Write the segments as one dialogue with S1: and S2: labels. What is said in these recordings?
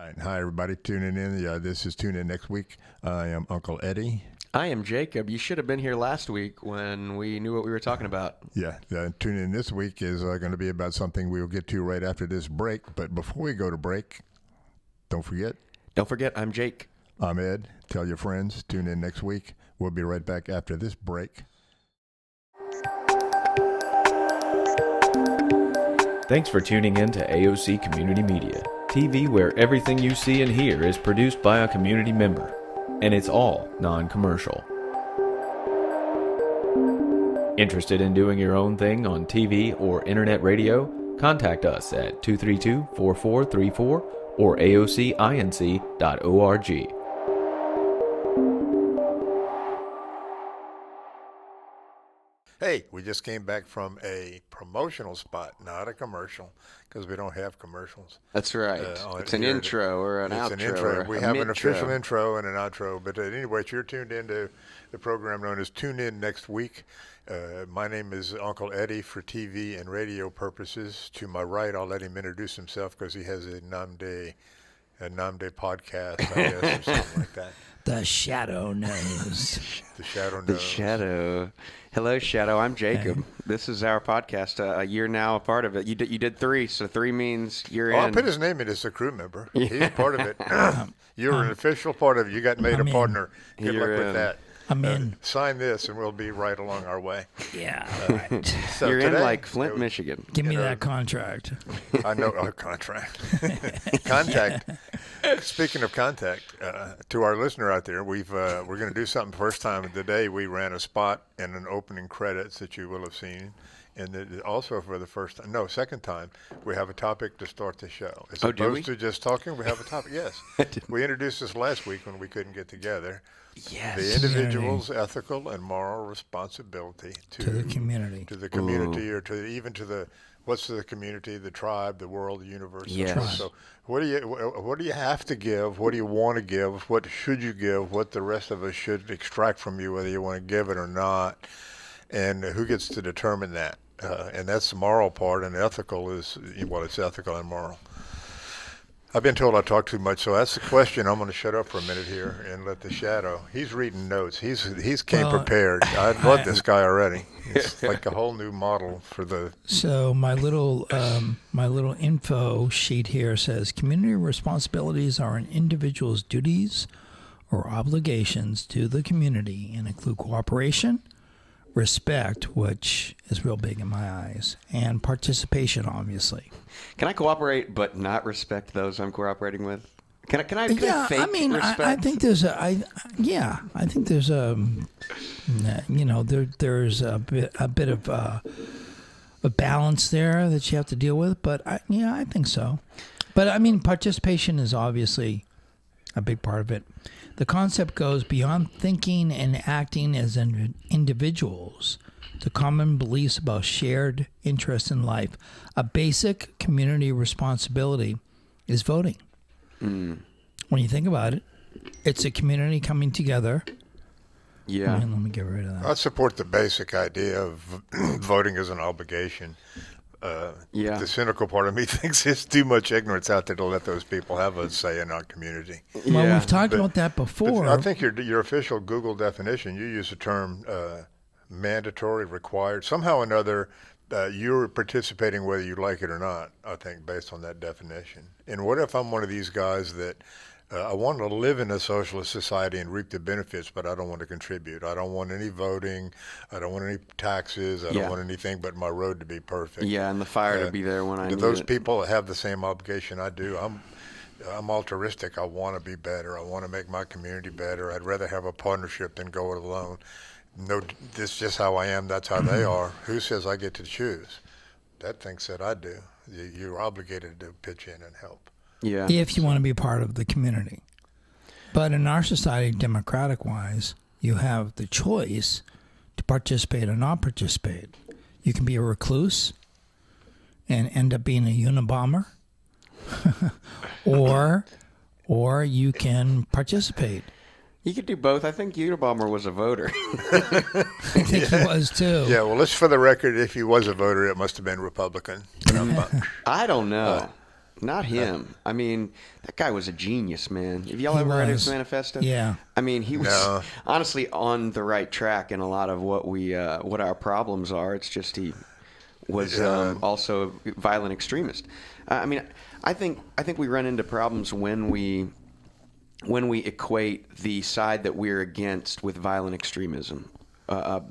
S1: right. Hi, everybody tuning in. This is Tune In Next Week. I am Uncle Eddie.
S2: I am Jacob. You should have been here last week when we knew what we were talking about.
S1: Yeah, Tune In this week is going to be about something we will get to right after this break. But before we go to break, don't forget,
S2: I'm Jake.
S1: I'm Ed. Tell your friends. Tune in next week. We'll be right back after this break.
S3: Thanks for tuning in to AOC Community Media, TV where everything you see and hear is produced by a community member, and it's all non-commercial. Interested in doing your own thing on TV or internet radio? Contact us at 232-4434 or aocinc.org.
S1: Hey, we just came back from a promotional spot, not a commercial, because we don't have commercials.
S2: That's right. It's an intro or an outro.
S1: It's an intro. We have an
S2: mid-tro.
S1: official intro and an outro. But anyway, you're tuned into the program known as Tune In Next Week. My name is Uncle Eddie for TV and radio purposes. To my right, I'll let him introduce himself because he has a Namde podcast, I guess, or something like that.
S4: The Shadow Knows.
S1: The Shadow Knows.
S2: The Shadow. Hello, Shadow. I'm Jacob. Hey. This is our podcast. A year now, a part of it. You did 3, so 3 means you're in.
S1: I put his name in as a crew member. Yeah. He's part of it. You're an official part of it. You got made a partner. Good luck with that.
S4: I'm in.
S1: Sign this, and we'll be right along our way.
S4: Yeah. All right.
S2: So you're today, in like Flint, Michigan.
S4: Give me that contract.
S1: I know a contract. Contact. Speaking of contact, to our listener out there, we're going to do something. First time today, we ran a spot in an opening credits that you will have seen. And also for the second time, we have a topic to start the show. As opposed to just talking, we have a topic. Yes. We introduced this last week when we couldn't get together.
S2: Yes.
S1: The individual's ethical and moral responsibility to
S4: the community.
S1: To the community. Ooh. Or to the what's the community, the tribe, the world, the universe.
S2: Yes.
S1: So what do you have to give? What do you want to give? What should you give? What the rest of us should extract from you, whether you want to give it or not? And who gets to determine that? And that's the moral part, and ethical is, it's ethical and moral. I've been told I talk too much, so that's the question. I'm going to shut up for a minute here and let the Shadow. He's reading notes. He's came prepared. I love this guy already. It's like a whole new model for the.
S4: So my little info sheet here says community responsibilities are an individual's duties or obligations to the community and include cooperation, respect, which is real big in my eyes, and participation, obviously.
S2: Can I cooperate but not respect those I'm cooperating with? Can I fake respect?
S4: I think there's there's a bit of a balance there that you have to deal with, but I think so. But I mean, participation is obviously a big part of it. The concept goes beyond thinking and acting as individuals to common beliefs about shared interests in life. A basic community responsibility is voting. Mm. When you think about it, it's a community coming together.
S2: Yeah.
S4: Let me get rid of that.
S1: I support the basic idea of voting as an obligation. The cynical part of me thinks there's too much ignorance out there to let those people have a say in our community.
S4: Well, we've talked about that before.
S1: I think your official Google definition, you use the term mandatory, required. Somehow or another, you're participating whether you like it or not, I think, based on that definition. And what if I'm one of these guys that I want to live in a socialist society and reap the benefits, but I don't want to contribute. I don't want any voting. I don't want any taxes. I don't want anything but my road to be perfect.
S2: Yeah, and the fire to be there when I need it.
S1: Do those people have the same obligation I do? I'm altruistic. I want to be better. I want to make my community better. I'd rather have a partnership than go it alone. No, this is just how I am. That's how they are. Who says I get to choose? That thinks that I do. You're obligated to pitch in and help.
S2: Yeah.
S4: If you want to be part of the community. But in our society, democratic-wise, you have the choice to participate or not participate. You can be a recluse and end up being a Unabomber, or you can participate.
S2: You could do both. I think Unabomber was a voter.
S4: I think he was too.
S1: Yeah, well, for the record, if he was a voter, it must have been Republican.
S2: I don't know. Not him. I mean, that guy was a genius, man. Have y'all
S4: He
S2: ever read his
S4: was.
S2: manifesto?
S4: Yeah.
S2: I mean, he was
S1: No.
S2: honestly on the right track in a lot of what our problems are. It's just he was also a violent extremist. I mean, I think we run into problems when we equate the side that we're against with violent extremism.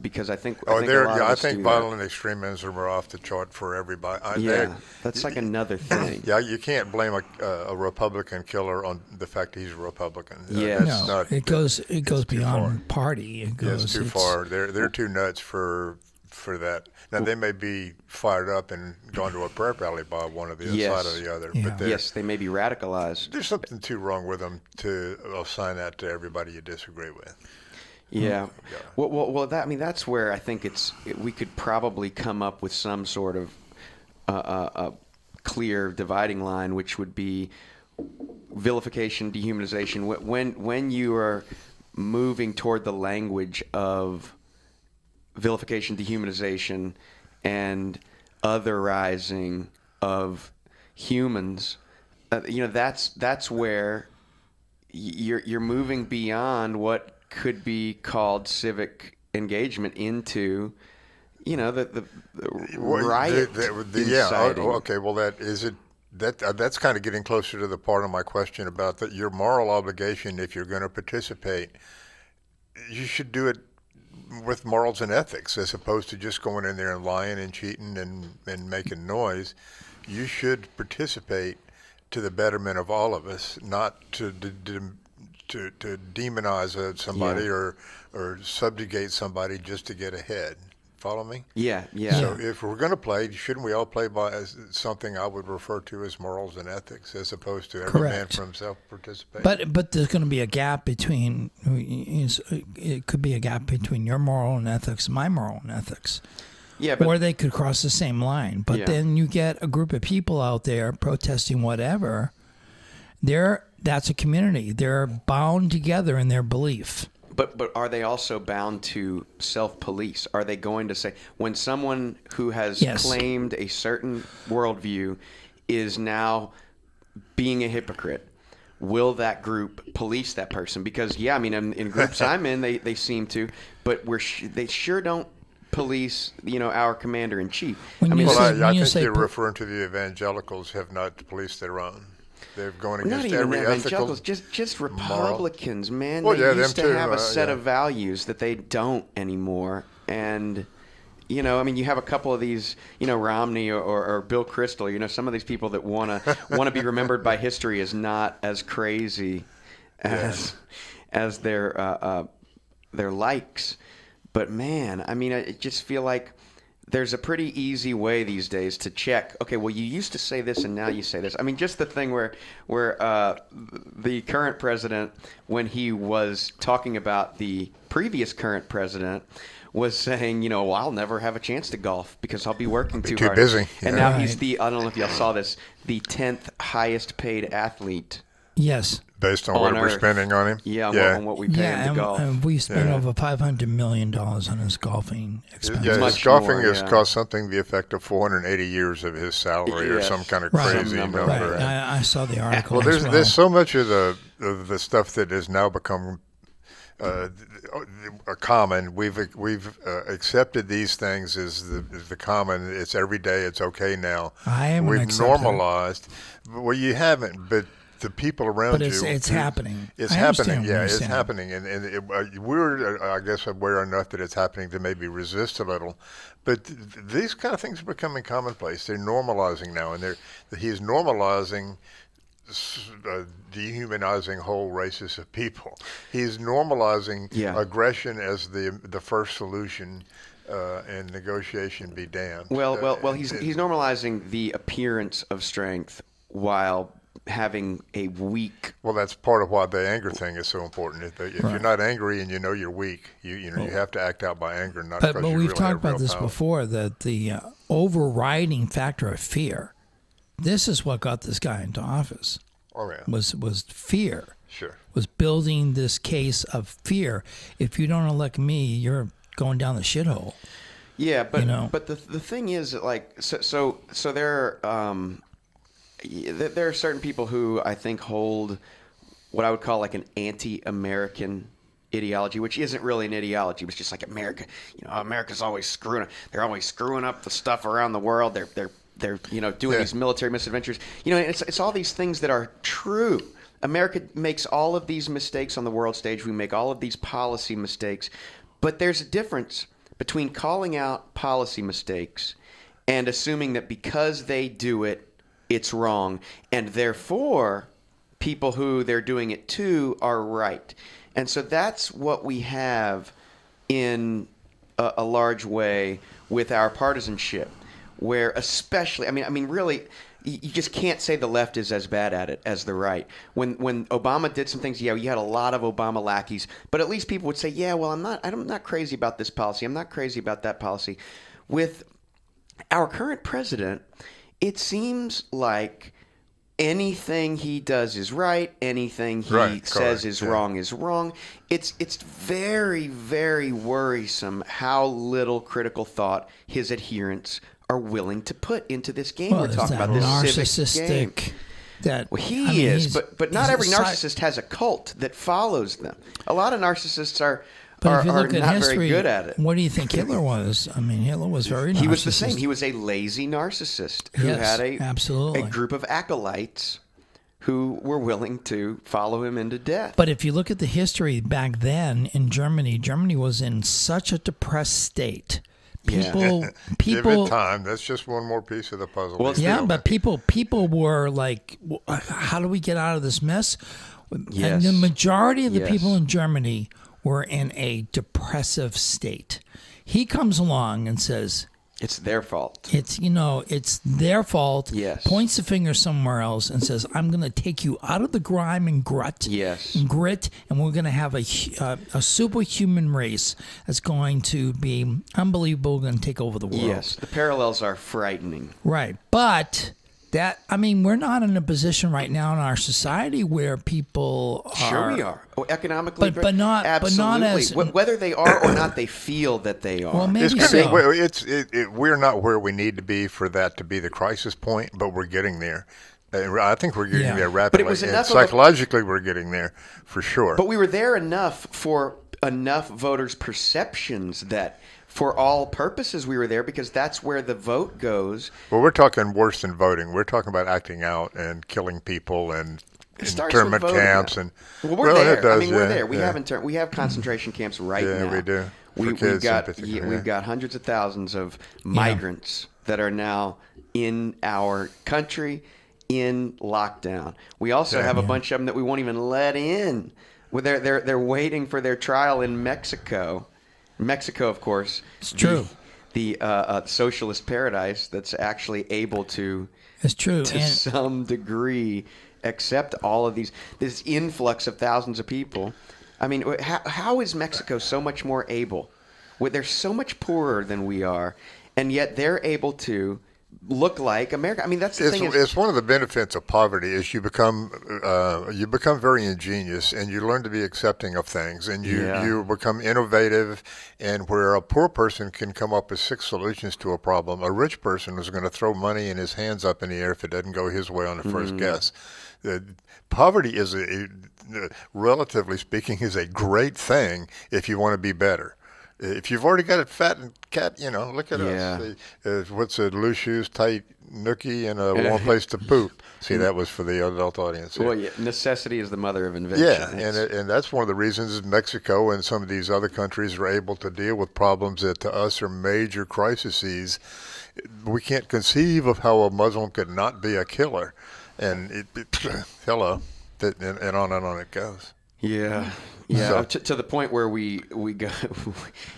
S2: Because I think a lot of
S1: I
S2: us
S1: think
S2: do
S1: violent extremism are off the chart for everybody.
S2: that. Yeah, that's like another thing.
S1: Yeah, you can't blame a Republican killer on the fact that he's a Republican.
S2: Yeah.
S1: That's
S4: No,
S1: not,
S4: it goes
S1: it's too
S4: beyond
S1: far.
S4: party. It
S1: Yeah,
S4: goes
S1: it's too far. They're too nuts for that. Now they may be fired up and gone to a prayer rally by one of the
S2: Yes.
S1: side or the other,
S4: Yeah.
S1: but
S2: Yes, they may be radicalized.
S1: there's something too wrong with them to assign that to everybody you disagree with.
S2: Yeah. Well, that's where I think we could probably come up with some sort of a clear dividing line, which would be vilification, dehumanization. When you are moving toward the language of vilification, dehumanization, and otherizing of humans, that's where you're moving beyond what could be called civic engagement into, the riot
S1: Yeah.
S2: inciting.
S1: Okay. Well, that's kind of getting closer to the part of my question about your moral obligation. If you're going to participate, you should do it with morals and ethics, as opposed to just going in there and lying and cheating and making noise. You should participate to the betterment of all of us, not to demonize somebody
S2: Yeah.
S1: or subjugate somebody just to get ahead. Follow me?
S2: Yeah.
S1: So if we're going to play, shouldn't we all play by something I would refer to as morals and ethics, as opposed to every man
S4: Correct.
S1: for himself participating?
S4: But there's going to be a gap between. It could be a gap between your moral and ethics and my moral and ethics.
S2: Yeah, but
S4: Or they could cross the same line. But
S2: Yeah.
S4: then you get a group of people out there protesting whatever. That's a community. They're bound together in their belief.
S2: But are they also bound to self-police? Are they going to say, when someone who has
S4: Yes.
S2: claimed a certain worldview is now being a hypocrite, will that group police that person? Because, in groups I'm in, they seem to, but they sure don't police, our commander-in-chief.
S4: When you
S1: Well,
S4: say-
S1: I
S4: when you
S1: think
S4: say
S1: you're
S4: po-
S1: referring to the evangelicals have not policed their own. They've gone
S2: Not
S1: against
S2: even
S1: every
S2: evangelicals,
S1: ethical.
S2: just Republicans, man.
S1: Well,
S2: They
S1: yeah,
S2: used
S1: them
S2: to
S1: too,
S2: have a set
S1: yeah.
S2: of values that they don't anymore. And, you have a couple of these, Romney or Bill Kristol, some of these people that want to be remembered by history as not as crazy as their likes. But, man, I just feel like there's a pretty easy way these days to check. Okay, well, you used to say this and now you say this. Just the thing where the current president, when he was talking about the previous current president, was saying, well, I'll never have a chance to golf because I'll be working too
S1: too
S2: hard.
S1: busy.
S2: And
S1: Yeah.
S2: now he's
S4: Right.
S2: I don't know if y'all saw this, the 10th highest paid athlete.
S4: Yes.
S1: Based on
S2: On
S1: what we're
S2: Earth.
S1: spending on him.
S2: Yeah,
S1: yeah.
S2: on what we pay him to golf.
S4: And we spent
S1: Yeah.
S4: over $500 million on his golfing expenses.
S1: Yeah, his
S2: Much
S1: golfing
S2: more,
S1: has
S2: yeah.
S1: cost something the effect of 480 years of his salary, or
S2: Yes.
S1: some kind of
S4: Right.
S1: crazy
S2: Some number
S1: number.
S2: like
S4: Right. I saw the article.
S1: Well,
S4: as
S1: there's so much of the stuff that has now become common. We've accepted these things as the common. It's every day. It's okay now.
S4: I haven't
S1: We've
S4: accepted it.
S1: normalized. Well, you haven't, but the people around
S4: But it's
S1: you.
S4: happening.
S1: It's
S4: I
S1: happening.
S4: understand what
S1: Yeah,
S4: you're
S1: it's
S4: saying.
S1: happening, and we're I guess aware enough that it's happening to maybe resist a little. But these kind of things are becoming commonplace. They're normalizing now, and he's normalizing. Dehumanizing whole races of people. He's normalizing
S2: Yeah.
S1: aggression as the first solution, and negotiation be damned.
S2: Well, he's normalizing the appearance of strength while having a weak.
S1: Well, that's part of why the anger thing is so important. If you're not angry and you know you're weak, you have to act out by anger, not
S4: But
S1: because you
S4: we've
S1: really
S4: talked
S1: have
S4: about
S1: real
S4: this
S1: power.
S4: before, that the overriding factor of fear, this is what got this guy into office,
S1: Oh yeah,
S4: was fear.
S1: sure.
S4: Was building this case of fear. If you don't elect me, you're going down the shithole.
S2: Yeah, but
S4: You know.
S2: but the thing is that, like, so there there are certain people who I think hold what I would call like an anti-American ideology, which isn't really an ideology, but it's just like America. America's always screwing up. They're always screwing up the stuff around the world. They're doing these military misadventures. It's all these things that are true. America makes all of these mistakes on the world stage. We make all of these policy mistakes. But there's a difference between calling out policy mistakes and assuming that because they do it, it's wrong. And therefore, people who they're doing it to are right. And so that's what we have in a large way with our partisanship, where especially, really, you just can't say the left is as bad at it as the right. When Obama did some things, you had a lot of Obama lackeys, but at least people would say, yeah, well, I'm not crazy about this policy. I'm not crazy about that policy. With our current president, it seems like anything he does is right. Anything he says is wrong is wrong. It's very, very worrisome how little critical thought his adherents are willing to put into this game. We're talking about this civic game. He is, but not every narcissist has a cult that follows them. A lot of narcissists are not very good at it.
S4: What do you think Hitler was? Hitler was very narcissistic.
S2: He was the same. He was a lazy narcissist who had a group of acolytes who were willing to follow him into death.
S4: But if you look at the history back then in Germany, Germany was in such a depressed state. People
S1: give it time. That's just one more piece of the puzzle.
S4: Well, but people were like, how do we get out of this mess?
S2: Yes.
S4: And the majority of the people in Germany were in a depressive state. He comes along and says,
S2: it's their fault.
S4: It's their fault.
S2: Yes.
S4: Points the finger somewhere else and says, I'm going to take you out of the grime and grit.
S2: Yes.
S4: And grit, and we're going to have a superhuman race that's going to be unbelievable, going to take over the world.
S2: Yes. The parallels are frightening.
S4: Right. But we're not in a position right now in our society where people are.
S2: Sure we are. Economically,
S4: but not as
S2: whether they are or not, they feel that they are.
S4: Well, maybe so.
S1: We're not where we need to be for that to be the crisis point, but we're getting there. I think we're getting there rapidly.
S2: But it was enough
S1: psychologically, we're getting there for sure.
S2: But we were there enough for enough voters' perceptions that, for all purposes, we were there because that's where the vote goes.
S1: Well, we're talking worse than voting. We're talking about acting out and killing people and internment camps.
S2: We're there. We're there. We have concentration camps right now.
S1: Yeah, we do.
S2: We've got hundreds of thousands of migrants that are now in our country in lockdown. We also have a bunch of them that we won't even let in. They're waiting for their trial in Mexico. Mexico, of course,
S4: it's true.
S2: The socialist paradise that's actually able to,
S4: it's true,
S2: to some degree, accept all of this influx of thousands of people. How is Mexico so much more able? They're so much poorer than we are, and yet they're able to look like America. That's the thing.
S1: It's one of the benefits of poverty is you become very ingenious and you learn to be accepting of things and you become innovative. And where a poor person can come up with 6 solutions to a problem, a rich person is going to throw money and his hands up in the air if it doesn't go his way on the first guess. Poverty is relatively speaking, is a great thing if you want to be better. If you've already got it fat and cat, look at us. What's a loose shoes, tight nookie, and a warm place to poop. See, that was for the adult audience.
S2: Well, necessity is the mother of invention.
S1: Yeah, and that's one of the reasons Mexico and some of these other countries are able to deal with problems that to us are major crises. We can't conceive of how a Muslim could not be a killer. And hello, and on it goes.
S2: Yeah. Yeah, to the point where we go,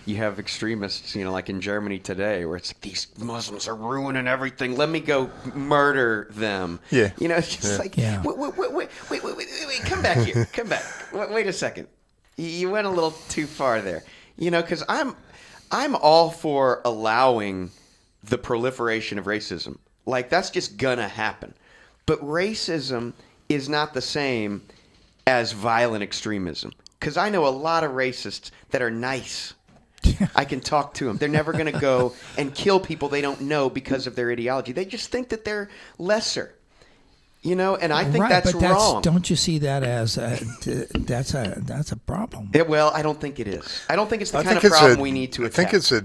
S2: you have extremists, like in Germany today, where it's like, these Muslims are ruining everything. Let me go murder them.
S1: Yeah,
S2: it's just wait, come back here, come back. Wait a second, you went a little too far there. Because I'm all for allowing the proliferation of racism. Like, that's just gonna happen. But racism is not the same as violent extremism. Because I know a lot of racists that are nice. I can talk to them. They're never going to go and kill people they don't know because of their ideology. They just think that they're lesser. And I think
S4: right,
S2: that's
S4: but
S2: wrong.
S4: Don't you see that as that's a problem?
S2: Well, I don't think it is. I don't think it's the
S1: I
S2: kind of
S1: think it's
S2: problem we need to
S1: I
S2: attack.
S1: think it's a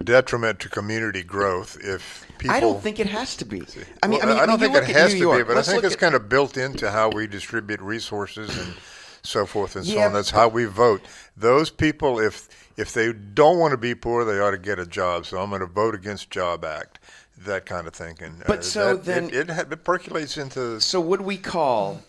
S1: detriment to community growth if people.
S2: I don't think it has to be. I
S1: Well, I don't
S2: you
S1: think it
S2: look at
S1: has
S2: New
S1: to
S2: York.
S1: be, but I
S2: Let's
S1: think
S2: look
S1: it's
S2: at-
S1: kind of built into how we distribute resources and so forth and so
S2: Yeah,
S1: on. That's how we vote. Those people, if they don't want to be poor, they ought to get a job. So I'm going to vote against Job Act, that kind of thinking.
S2: But so then-
S1: it percolates into.
S2: So would we call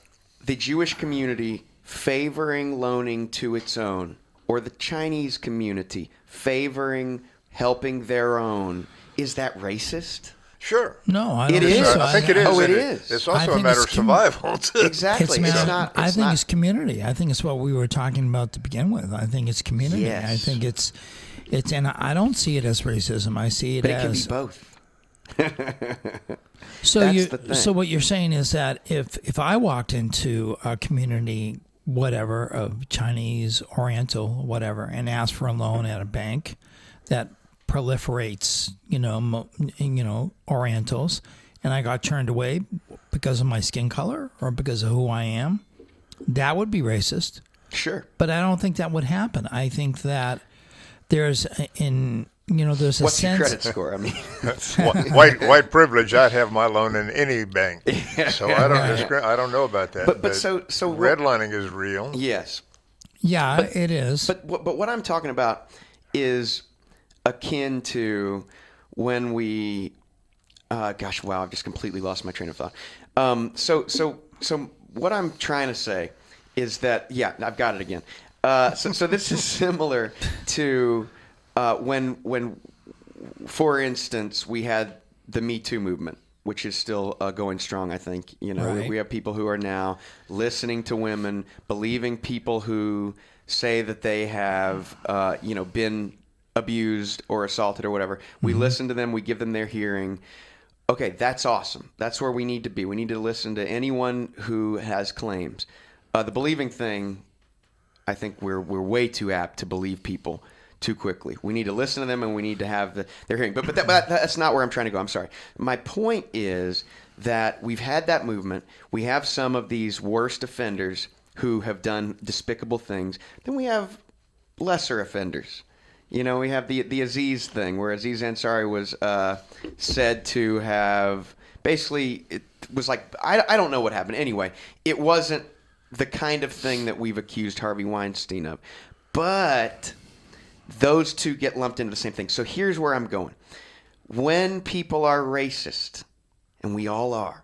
S2: the Jewish community favoring loaning to its own, or the Chinese community favoring helping their own? Is that racist?
S1: Sure.
S4: No, I
S2: It
S4: don't think
S2: is.
S4: so.
S1: I think it is.
S2: Oh, it
S1: and
S2: is.
S1: It's
S4: I
S1: also a
S4: think
S1: matter
S4: it's
S1: of survival. too.
S2: Exactly. It's not.
S4: I
S2: It's
S4: think
S2: not.
S4: it's community. I think it's what we were talking about to begin with. I think it's community.
S2: Yes.
S4: I think it's, and I don't see it as racism. I see it
S2: But it can
S4: as
S2: be both.
S4: So
S2: That's the thing.
S4: so what you're saying is that if I walked into a community, whatever, of Chinese, Oriental, whatever, and asked for a loan at a bank that proliferates, Orientals, and I got turned away because of my skin color or because of who I am, that would be racist.
S2: Sure.
S4: But I don't think that would happen. I think that there's there's a
S2: What's your
S4: sense.
S2: credit score? I mean,
S1: white privilege. I'd have my loan in any bank, so I don't know about that.
S2: but so
S1: redlining is real.
S2: yes.
S4: Yeah, it is.
S2: But what I'm talking about is akin to when we, gosh, wow, I've just completely lost my train of thought. So what I'm trying to say is that, yeah, I've got it again. So this is similar to when, for instance, we had the Me Too movement, which is still going strong, I think.
S4: Right.
S2: We have people who are now listening to women, believing people who say that they have, been abused or assaulted or whatever. We listen to them. We give them their hearing. Okay, that's awesome. That's where we need to be. We need to listen to anyone who has claims. The believing thing, I think we're way too apt to believe people too quickly. We need to listen to them and we need to have their hearing. But that's not where I'm trying to go. I'm sorry. My point is that we've had that movement. We have some of these worst offenders who have done despicable things. Then we have lesser offenders. We have the Aziz thing, where Aziz Ansari was said to have basically, it was like, I don't know what happened. Anyway, it wasn't the kind of thing that we've accused Harvey Weinstein of. But those two get lumped into the same thing. So here's where I'm going. When people are racist, and we all are,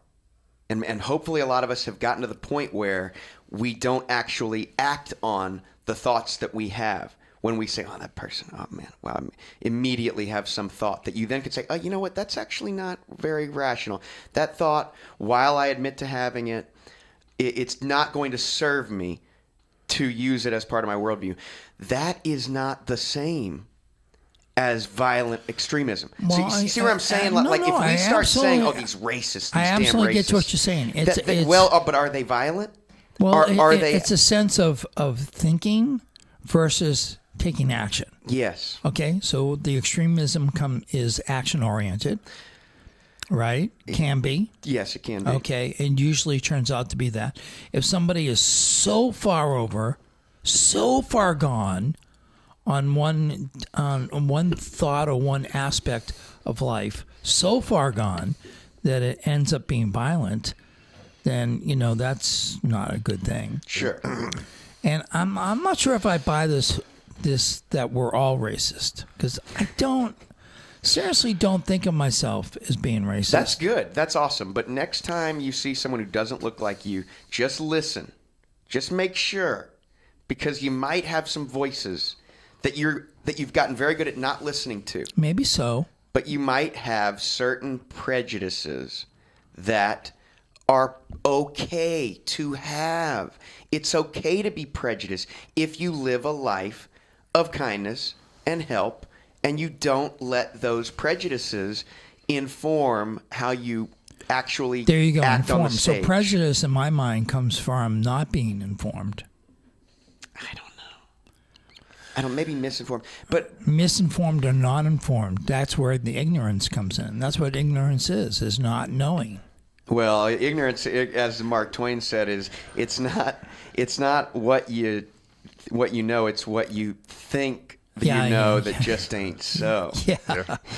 S2: and hopefully a lot of us have gotten to the point where we don't actually act on the thoughts that we have. When we say, oh, that person, oh, man, wow, immediately have some thought that you then could say, oh, you know what, that's actually not very rational. That thought, while I admit to having it, it's not going to serve me to use it as part of my worldview. That is not the same as violent extremism.
S4: Well,
S2: See where I'm saying?
S4: no,
S2: Like,
S4: no,
S2: if we
S4: I
S2: start saying, oh,
S4: absolutely-
S2: these racists, these
S4: I
S2: damn
S4: absolutely
S2: racists.
S4: get to what you're saying.
S2: But are they violent?
S4: Well,
S2: are they?
S4: It's a sense of thinking versus taking action.
S2: Yes.
S4: Okay, so the extremism is action oriented, right? Can be.
S2: Yes, it can be.
S4: Okay, and usually turns out to be that. If somebody is so far gone on one thought or one aspect of life, so far gone that it ends up being violent, then that's not a good thing.
S2: Sure.
S4: And I'm not sure if I buy this that we're all racist, because I seriously don't think of myself as being racist.
S2: That's good. That's awesome. But next time you see someone who doesn't look like you, just listen. Just make sure, because you might have some voices that you've gotten very good at not listening to.
S4: Maybe so.
S2: But you might have certain prejudices that are okay to have. It's okay to be prejudiced if you live a life of kindness and help, and you don't let those prejudices inform how you actually
S4: There you go.
S2: act on the
S4: Informed. So
S2: stage.
S4: prejudice in my mind comes from not being informed.
S2: I don't maybe misinformed, but
S4: Misinformed or not informed. That's where the ignorance comes in. That's what ignorance is not knowing.
S2: Well, ignorance, as Mark Twain said, is it's not what you know, it's what you think that you know that just ain't so.
S4: Yeah.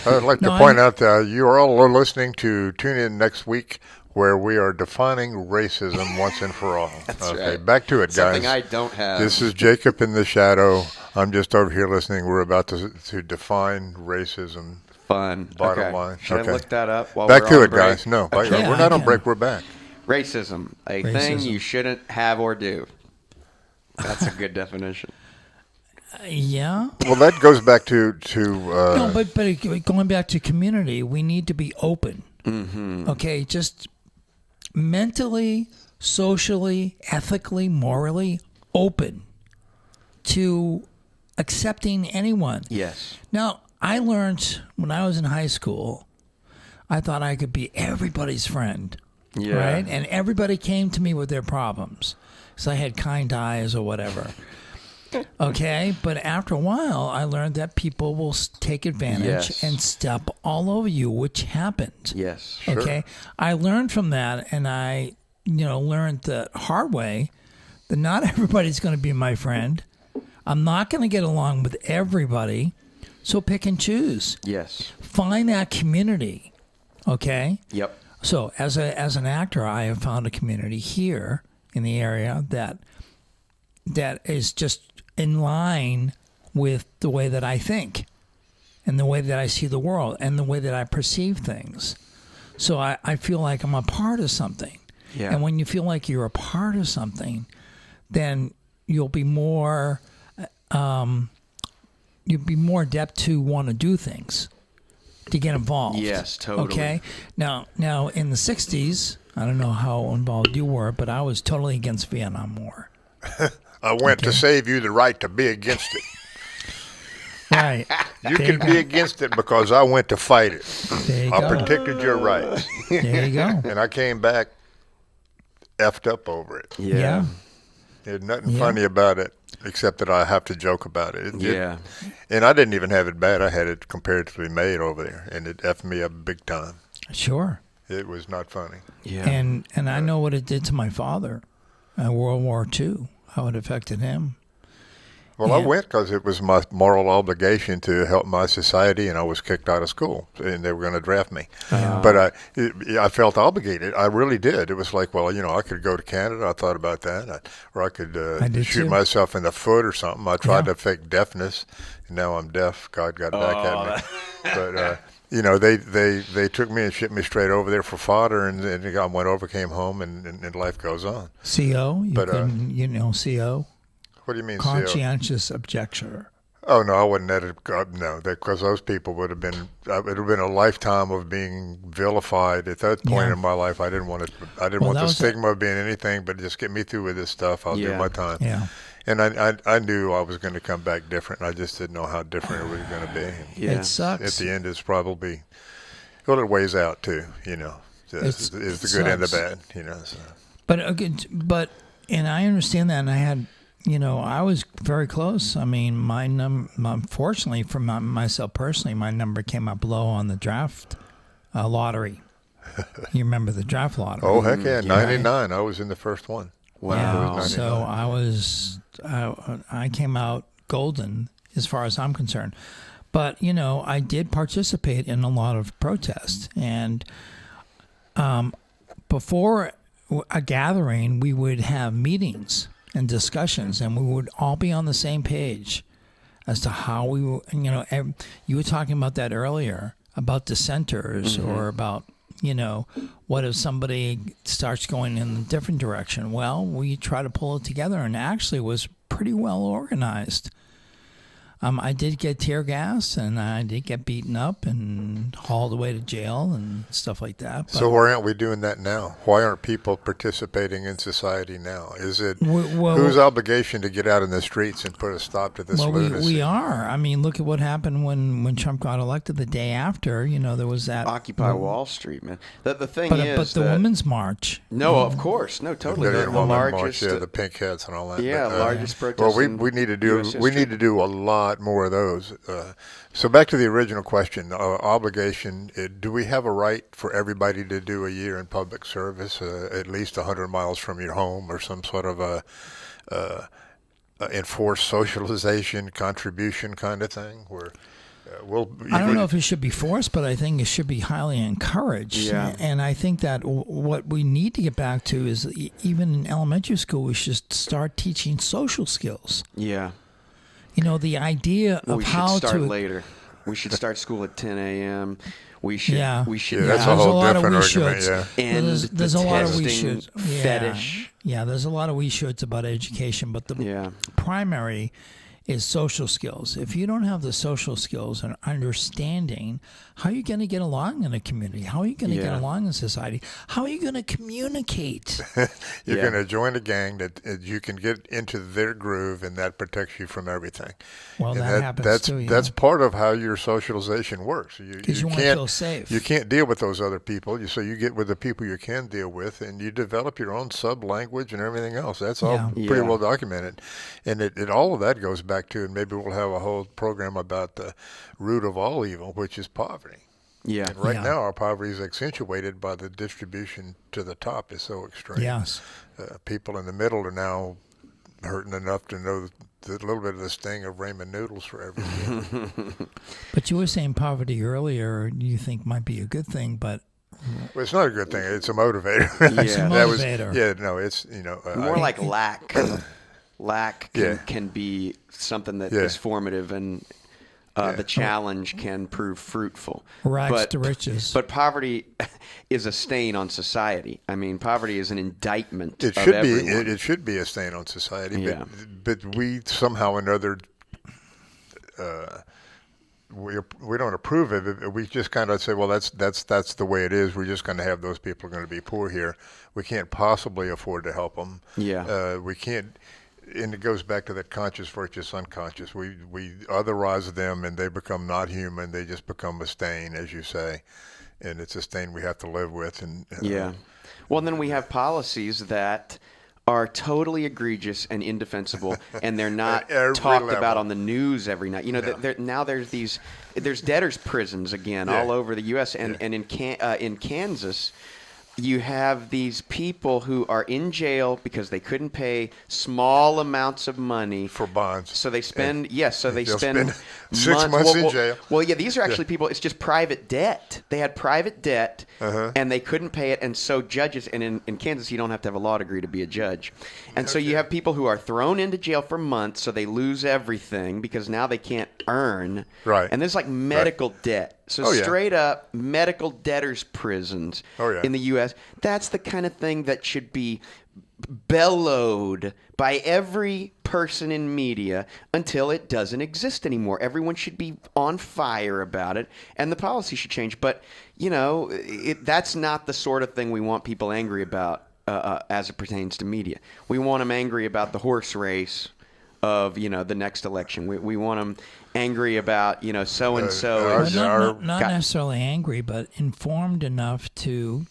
S1: I'd like to point out that you are all listening to tune in next week where we are defining racism once and for all.
S2: That's
S1: okay,
S2: right.
S1: back to it, guys.
S2: Something I don't have.
S1: This is Jacob in the shadow. I'm just over here listening. We're about to define racism.
S2: Fun.
S1: Bottom line.
S2: Should I look that up while
S1: back
S2: we're
S1: to
S2: on
S1: it,
S2: break?
S1: guys. No,
S2: Okay.
S4: Yeah,
S1: we're not on break. We're back.
S2: Racism, a thing you shouldn't have or do. That's a good definition.
S4: Yeah.
S1: Well, that goes back to
S4: No, but going back to community, we need to be open.
S2: Mm-hmm.
S4: Okay, just mentally, socially, ethically, morally open to accepting anyone.
S2: Yes.
S4: Now, I learned when I was in high school, I thought I could be everybody's friend.
S2: Yeah.
S4: Right? And everybody came to me with their problems. So I had kind eyes or whatever. Okay? But after a while, I learned that people will take advantage
S2: Yes.
S4: and step all over you, which happened.
S2: Yes.
S4: Okay? I learned from that, and I, learned the hard way that not everybody's going to be my friend. I'm not going to get along with everybody. So pick and choose.
S2: Yes.
S4: Find that community. Okay?
S2: Yep.
S4: So as an actor, I have found a community here in the area that is just in line with the way that I think and the way that I see the world and the way that I perceive things. So I feel like I'm a part of something.
S2: Yeah.
S4: And when you feel like you're a part of something, then you'll be more adept to want to do things, to get involved.
S2: Yes, totally.
S4: Okay. Now in the 60s, I don't know how involved you were, but I was totally against Vietnam War.
S1: I went to save you the right to be against it.
S4: Right.
S1: You can be against it because I went to fight it.
S4: There you
S1: I
S4: go.
S1: protected your rights.
S4: There you go.
S1: And I came back effed up over it.
S4: Yeah.
S1: There's nothing funny about it except that I have to joke about it. And I didn't even have it bad. I had it comparatively made over there, and it effed me up big time.
S4: Sure.
S1: It was not funny.
S2: Yeah.
S4: And I know what it did to my father in World War II, how it affected him.
S1: Well, I went because it was my moral obligation to help my society, and I was kicked out of school, and they were going to draft me. But I felt obligated. I really did. It was like, well, I could go to Canada. I thought about that. Or I could shoot
S4: too.
S1: myself in the foot or something. I tried to fake deafness, and now I'm deaf. God got back at me. But, they took me and shipped me straight over there for fodder, and I went over, came home, and life goes on.
S4: CO? CO?
S1: What do you mean, CO?
S4: Conscientious objector.
S1: Oh no, I wouldn't let it go. No, because those people would have been. It would have been a lifetime of being vilified. At that point in my life, I didn't want it. I didn't want the stigma of being anything, but just get me through with this stuff. I'll do my time.
S4: Yeah.
S1: And I knew I was going to come back different. I just didn't know how different it was going to be.
S4: It sucks.
S1: At the end, it's probably well, it weighs out too. Is the good and the bad. So.
S4: But and I understand that, and I had. I was very close. I mean, unfortunately for myself personally, my number came up low on the draft lottery. You remember the draft lottery?
S1: Oh, heck yeah. 99. I was in the first one.
S2: Wow.
S4: Yeah, so I came out golden as far as I'm concerned. But, I did participate in a lot of protests. And before a gathering, we would have meetings and discussions, and we would all be on the same page as to how we were, you were talking about that earlier, about dissenters or about, what if somebody starts going in a different direction? Well, we try to pull it together, and actually was pretty well organized. I did get tear gas, and I did get beaten up and hauled away to jail and stuff like that. But
S1: So why aren't we doing that now? Why aren't people participating in society now? Is it
S4: Well,
S1: whose obligation to get out in the streets and put a stop to this
S4: well,
S1: lunacy?
S4: we are. I mean, look at what happened when Trump got elected. The day after, there was that
S2: Occupy Wall Street, man. The thing
S4: But
S2: is
S4: the Women's March.
S2: No, of course. No, totally.
S1: The
S2: The
S1: Women's
S2: largest.
S1: March, the pink hats and all that.
S2: Yeah,
S1: But,
S2: largest protest.
S1: well,
S2: in
S1: we need to
S2: US
S1: do
S2: history.
S1: a lot lot more of those. So back to the original question, obligation. Do we have a right for everybody to do a year in public service, at least 100 miles from your home, or some sort of enforced socialization contribution kind of thing? Where
S4: I don't know if it should be forced, but I think it should be highly encouraged.
S2: Yeah.
S4: And I think that what we need to get back to is even in elementary school, we should start teaching social skills.
S2: Yeah.
S4: You know, the idea of
S2: We should
S4: how
S2: start
S4: to
S2: later. We should start school at 10 a.m. We should.
S4: Yeah.
S2: We should.
S1: Yeah, that's a
S4: there's
S1: whole
S4: lot of
S1: different
S4: we
S1: argument.
S4: shoulds.
S1: Yeah.
S2: end
S4: There's
S2: the
S4: a lot of we
S2: testing
S4: should
S2: fetish.
S4: Yeah, there's a lot of we shoulds about education, but the
S2: Yeah.
S4: primary is social skills. If you don't have the social skills and understanding, how are you going to get along in a community? How are you going to get
S2: Yeah.
S4: along in society? How are you going to communicate?
S1: You're
S2: Yeah.
S1: going to join a gang that you can get into their groove, and that protects you from everything.
S4: Well,
S1: And
S4: that happens
S1: that's,
S4: too. You
S1: That's
S4: know?
S1: part of how your socialization works.
S4: Because you want to
S1: can't
S4: feel safe.
S1: You can't deal with those other people, so you get with the people you can deal with, and you develop your own sub language and everything else. That's all
S4: Yeah.
S1: pretty
S2: Yeah.
S1: well documented, and it all of that goes back to, and maybe we'll have a whole program about the root of all evil, which is poverty.
S2: Yeah.
S1: And right
S4: Yeah.
S1: now, our poverty is accentuated by the distribution to the top is so extreme.
S4: Yes.
S1: People in the middle are now hurting enough to know the little bit of the sting of ramen noodles for everything.
S4: But you were saying poverty earlier, you think might be a good thing, but
S1: Well, it's not a good thing. It's a motivator.
S2: It's a
S1: That was,
S4: motivator.
S1: yeah, no, it's,
S2: More
S1: I-
S2: like lack. Lack
S1: Yeah.
S2: can be something that is
S1: Yeah.
S2: formative, and the challenge can prove fruitful.
S4: rags to riches.
S2: But poverty is a stain on society. I mean, poverty is an indictment
S1: it
S2: of
S1: should be
S2: everyone.
S1: it should be a stain on society,
S2: Yeah.
S1: but we somehow or another we don't approve of it. We just kind of say, well, that's the way it is. We're just going to have those people are going to be poor here. We can't possibly afford to help them.
S2: Yeah.
S1: We can't. And it goes back to that conscious versus unconscious. We otherize them, and they become not human. They just become a stain, as you say, and it's a stain we have to live with. And
S2: Yeah. Well, and then we have policies that are totally egregious and indefensible, and they're not
S1: At every
S2: talked
S1: level.
S2: about on the news every night. You know, now there's debtors' prisons again
S1: Yeah.
S2: all over the U.S. and in Kansas. You have these people who are in jail because they couldn't pay small amounts of money
S1: for bonds.
S2: So they spend they
S1: They'll
S2: spend
S1: spend 6 months in jail.
S2: Well, yeah, these are actually people. It's just private debt. They had private debt, and they couldn't pay it, and so judges. And in Kansas, you don't have to have a law degree to be a judge, and so you have people who are thrown into jail for months, so they lose everything because now they can't earn.
S1: Right.
S2: And there's like medical debt. So
S1: Oh, yeah.
S2: straight up medical debtors' prisons
S1: Oh, yeah.
S2: in the U.S. That's the kind of thing that should be bellowed by every person in media until it doesn't exist anymore. Everyone should be on fire about it, and the policy should change. But, that's not the sort of thing we want people angry about as it pertains to media. We want them angry about the horse race of, the next election. We want them angry about, so-and-so.
S4: But not necessarily angry, but informed enough to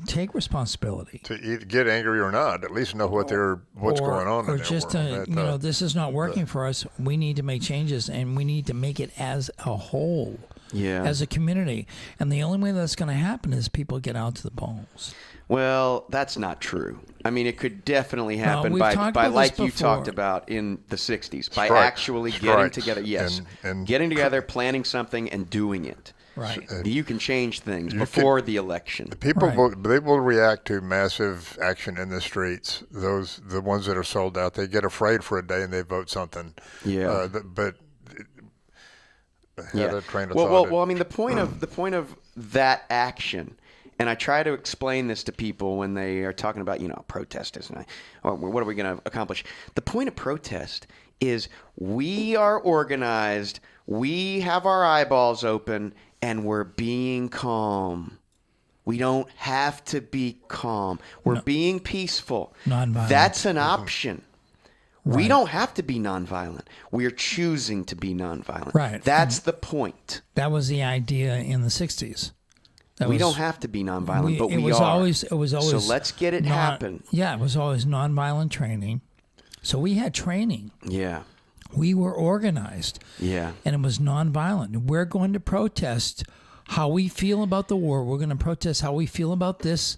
S4: take responsibility.
S1: To either get angry or not, at least know what's going on
S4: Or
S1: in their
S4: just
S1: world.
S4: this is not working for us. We need to make changes, and we need to make it as a whole, as a community. And the only way that's going to happen is people get out to the polls.
S2: Well, that's not true. I mean, it could definitely happen
S4: we've
S2: by
S4: talked about this
S2: like you
S4: before.
S2: talked about in the 60s, by
S1: Strikes.
S2: actually getting
S1: Strikes.
S2: together. Yes,
S1: And
S2: getting together, planning something, and doing it.
S4: Right.
S2: You can change things before the election.
S1: People
S4: Right.
S1: they will react to massive action in the streets. The ones that are sold out, they get afraid for a day and they vote something.
S2: Yeah.
S1: But had a train of
S2: well,
S1: thought.
S2: well, I mean, the point of that action, and I try to explain this to people when they are talking about, protesters, or what are we going to accomplish? The point of protest is we are organized, we have our eyeballs open, and we're being calm. We don't have to be calm. We're being peaceful.
S4: Nonviolent.
S2: That's an option. We
S4: Right.
S2: don't have to be nonviolent. We are choosing to be nonviolent.
S4: Right.
S2: That's the point.
S4: That was the idea in the 60s.
S2: We don't have to be nonviolent, but we
S4: was
S2: are.
S4: Always, it was always.
S2: So let's get it happen.
S4: Yeah, it was always nonviolent training. So we had training.
S2: Yeah.
S4: We were organized.
S2: Yeah.
S4: And it was nonviolent. We're going to protest how we feel about the war. We're going to protest how we feel about this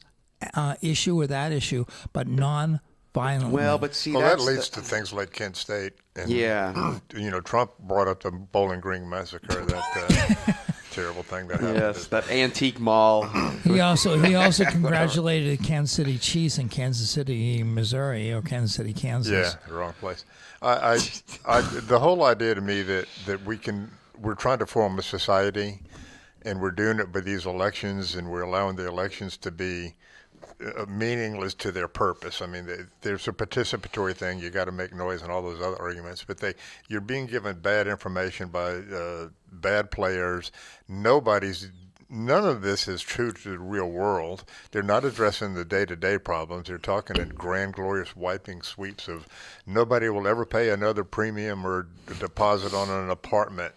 S4: issue or that issue, but non-violently.
S2: Well, but see,
S1: Well,
S2: that's
S1: that leads to things like Kent State. And,
S2: Yeah.
S1: Trump brought up the Bowling Green massacre, that terrible thing that happened.
S2: Yes, that antique mall.
S4: He also congratulated Kansas City Chiefs in Kansas City, Missouri, or Kansas City, Kansas.
S1: Yeah, the wrong place. The whole idea to me that we're trying to form a society, and we're doing it by these elections, and we're allowing the elections to be meaningless to their purpose. I mean, there's a participatory thing. You got to make noise and all those other arguments, but you're being given bad information by bad players. None of this is true to the real world. They're not addressing the day-to-day problems. They're talking in grand, glorious wiping sweeps of nobody will ever pay another premium or deposit on an apartment.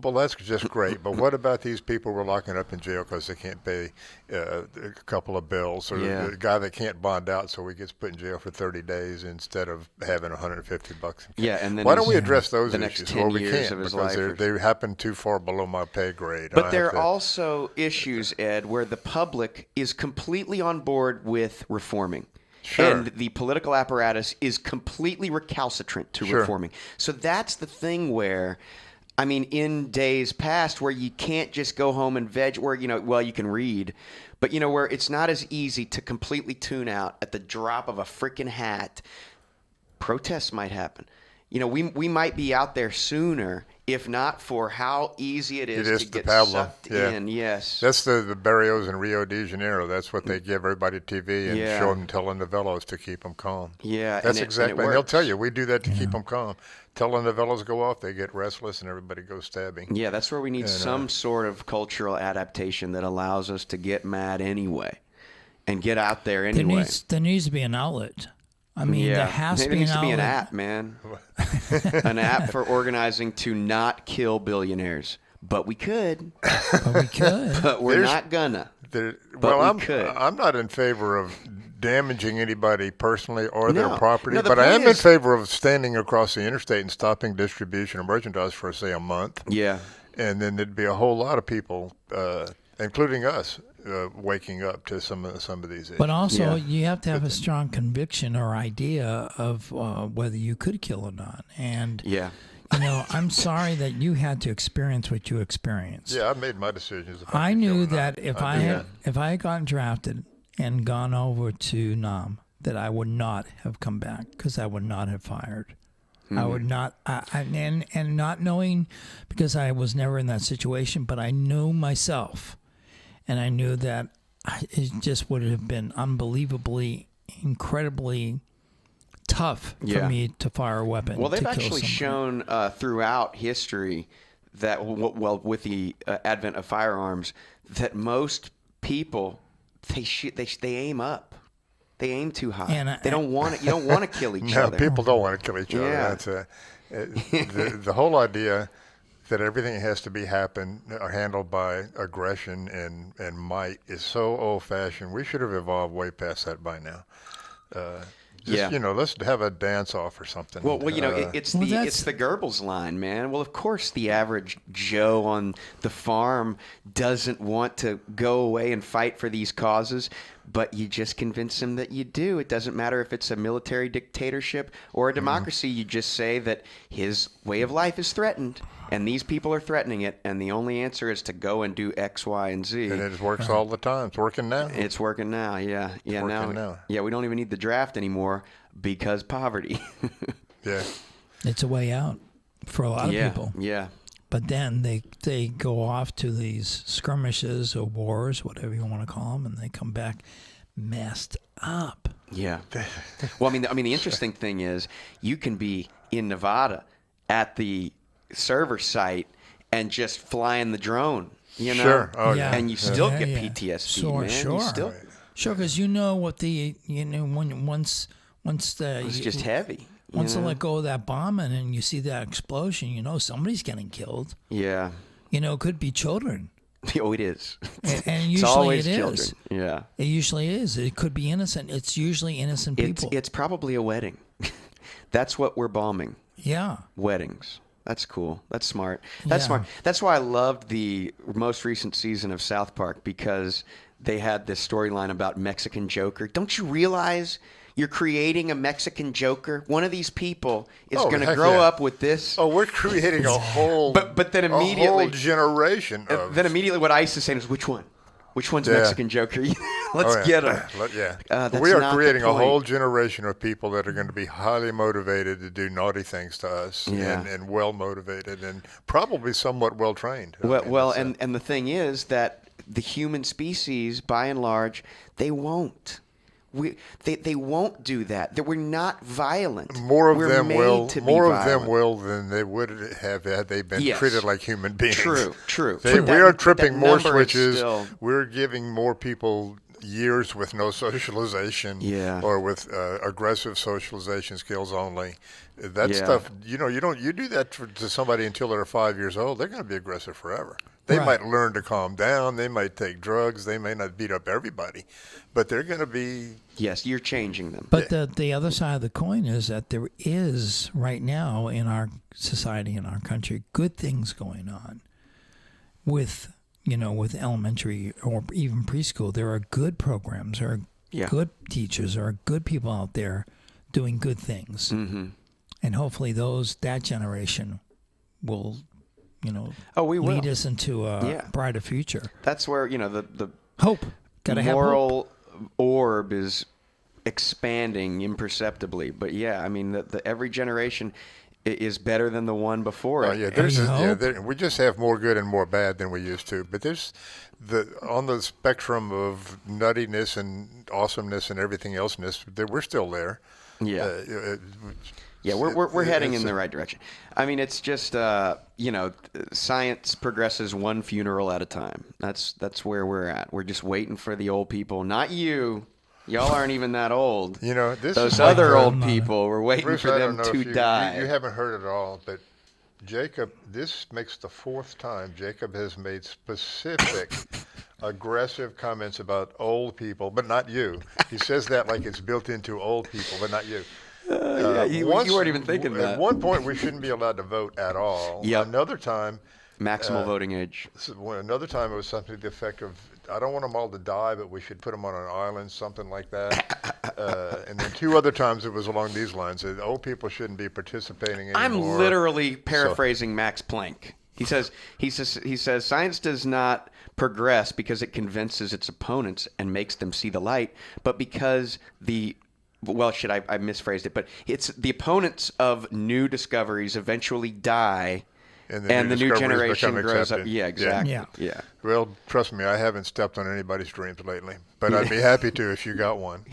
S1: Well, that's just great. But what about these people we're locking up in jail because they can't pay a couple of bills, or the guy that can't bond out, so he gets put in jail for 30 days instead of having $150?
S2: Yeah, and then
S1: why don't we address those
S2: the next
S1: issues?
S2: 10
S1: Well, we
S2: years
S1: can't
S2: of his
S1: because
S2: life
S1: they happen too far below my pay grade.
S2: But there are also issues, Ed, where the public is completely on board with reforming.
S1: Sure.
S2: And the political apparatus is completely recalcitrant to reforming. So that's the thing where, I mean, in days past where you can't just go home and veg, where, you can read, but, where it's not as easy to completely tune out at the drop of a freaking hat, protests might happen. We might be out there sooner, if not for how easy it is to get sucked in. Yes.
S1: That's the Barrios in Rio de Janeiro. That's what they give everybody TV and show them telenovelas to keep them calm.
S2: Yeah.
S1: That's exactly. And they'll tell you, we do that to
S4: Yeah.
S1: keep them calm. Telenovelas go off, they get restless, and everybody goes stabbing.
S2: Yeah, that's where we need some sort of cultural adaptation that allows us to get mad anyway and get out there anyway.
S4: There needs to be an outlet. I mean, there has to
S2: Maybe
S4: be
S2: there
S4: an
S2: needs to be an
S4: outlet.
S2: app, man. An app for organizing to not kill billionaires. But we could.
S4: But we could.
S2: But we're not gonna.
S1: I'm not in favor of damaging anybody personally or their property,
S2: No, the
S1: but I am
S2: point
S1: in
S2: is-
S1: favor of standing across the interstate and stopping distribution of merchandise for, say, a month.
S2: Yeah.
S1: And then there'd be a whole lot of people, including us, waking up to some of these issues.
S4: But also, you have to have a strong conviction or idea of whether you could kill or not. And, I'm sorry that you had to experience what you experienced.
S1: Yeah, I made my decisions. If
S4: I
S1: could kill
S4: knew
S1: or not.
S4: that if I had gotten drafted and gone over to Nam, that I would not have come back because I would not have fired. I would not, and not knowing, because I was never in that situation, but I knew myself, and I knew that it just would have been unbelievably, incredibly tough for me to fire a weapon.
S2: Well, they've
S4: to kill
S2: actually
S4: somebody.
S2: shown throughout history that, with the advent of firearms, that most people they aim up. They aim too high.
S4: And
S2: they don't want it. You don't want to kill each
S1: No,
S2: other.
S1: people don't want to kill each other.
S2: Yeah.
S1: That's the whole idea that everything has to be handled by aggression and might is so old-fashioned. We should have evolved way past that by now. Let's have a dance-off or something.
S2: Well, it's the Goebbels line, man. Well, of course, the average Joe on the farm doesn't want to go away and fight for these causes, but you just convince him that you do. It doesn't matter if it's a military dictatorship or a democracy. You just say that his way of life is threatened, and these people are threatening it, and the only answer is to go and do X, Y, and Z.
S1: And it works all the time. It's working now.
S2: It's working now, yeah. Yeah, now. Yeah, we don't even need the draft anymore because poverty.
S1: Yeah.
S4: It's a way out for a lot of people.
S2: Yeah.
S4: But then they go off to these skirmishes or wars, whatever you want to call them, and they come back messed up.
S2: Yeah. Well, I mean, the interesting thing is you can be in Nevada at the server site and just flying the drone,
S1: Sure. Oh, yeah.
S2: And you still get PTSD, man.
S4: Sure. Sure, because you know what once the
S2: It's just heavy.
S4: Once they let go of that bombing and you see that explosion, somebody's getting killed.
S2: Yeah.
S4: It could be children.
S2: Oh, it is.
S4: And usually
S2: it's always
S4: it
S2: children.
S4: is.
S2: Yeah.
S4: It usually is. It could be innocent. It's usually innocent people.
S2: It's probably a wedding. That's what we're bombing.
S4: Yeah.
S2: weddings. That's cool. That's smart. That's
S4: Yeah.
S2: smart. That's why I loved the most recent season of South Park, because they had this storyline about Mexican Joker. Don't you realize you're creating a Mexican Joker? One of these people is
S1: Oh,
S2: going to
S1: heck
S2: grow
S1: yeah.
S2: up with this.
S1: Oh, we're creating a whole,
S2: But then
S1: a whole
S2: immediately,
S1: generation of.
S2: then immediately, what ICE is saying is, which one? Which one's
S1: Yeah.
S2: Mexican Joker? Let's
S1: Oh, yeah.
S2: get him.
S1: Yeah.
S2: That's
S1: We are
S2: not the
S1: creating a
S2: point.
S1: whole generation of people that are going to be highly motivated to do naughty things to us,
S2: Yeah.
S1: and well motivated, and probably somewhat well trained.
S2: Well, and the thing is that the human species, by and large, they won't. They won't do that. That we're not violent.
S1: more of
S2: We're
S1: them
S2: made
S1: will.
S2: to be
S1: More of them
S2: violent.
S1: will than they would have had they been
S2: Yes.
S1: treated like human beings.
S2: True.
S1: We
S2: But
S1: are
S2: that
S1: tripping more
S2: number is
S1: switches.
S2: still-
S1: We're giving more people years with no socialization,
S2: Yeah.
S1: or with aggressive socialization skills only. That
S2: Yeah.
S1: stuff, you do that to somebody until they're 5 years old, they're going to be aggressive forever. They
S4: Right.
S1: might learn to calm down. They might take drugs. They may not beat up everybody, but they're going to be.
S2: Yes, you're changing them.
S4: But the other side of the coin is that there is right now in our society, in our country, good things going on with with elementary or even preschool. There are good programs, there are
S2: Yeah.
S4: good teachers, there are good people out there doing good things, and hopefully that generation will
S2: Oh, we will.
S4: lead us into a
S2: Yeah.
S4: brighter future.
S2: That's where the
S4: Hope. Gotta have hope.
S2: moral orb is expanding imperceptibly. But yeah, I mean, the every generation is better than the one before
S1: Oh,
S2: it.
S1: yeah,
S4: hope.
S1: we just have more good and more bad than we used to. But there's on the spectrum of nuttiness and awesomeness and everything elseness, we're still there.
S2: Yeah.
S1: Uh,
S2: Yeah, we're heading in
S1: it's
S2: the right direction. I mean, it's just science progresses one funeral at a time. That's where we're at. We're just waiting for the old people. Not you. Y'all aren't even that old.
S1: This
S2: Those
S1: is like
S2: other
S1: the-
S2: old people. We're waiting
S1: Bruce,
S2: for
S1: I
S2: them
S1: don't know
S2: to
S1: if you
S2: die.
S1: haven't heard it all, but Jacob, this makes the fourth time Jacob has made specific aggressive comments about old people, but not you. He says that like it's built into old people, but not you.
S2: You weren't even thinking that.
S1: At one point, we shouldn't be allowed to vote at all.
S2: Yep.
S1: Another time,
S2: Maximal voting age.
S1: another time it was something to the effect of, I don't want them all to die, but we should put them on an island, something like that. And then two other times it was along these lines, that old people shouldn't be participating anymore.
S2: I'm literally paraphrasing Max Planck. He says science does not progress because it convinces its opponents and makes them see the light, but because I misphrased it, but it's the opponents of new discoveries eventually die, and the new
S1: discoveries
S2: generation
S1: become
S2: grows up.
S1: accepted.
S2: Yeah, exactly.
S4: Yeah.
S2: Yeah.
S1: Well, trust me, I haven't stepped on anybody's dreams lately, but I'd be happy to if you got one.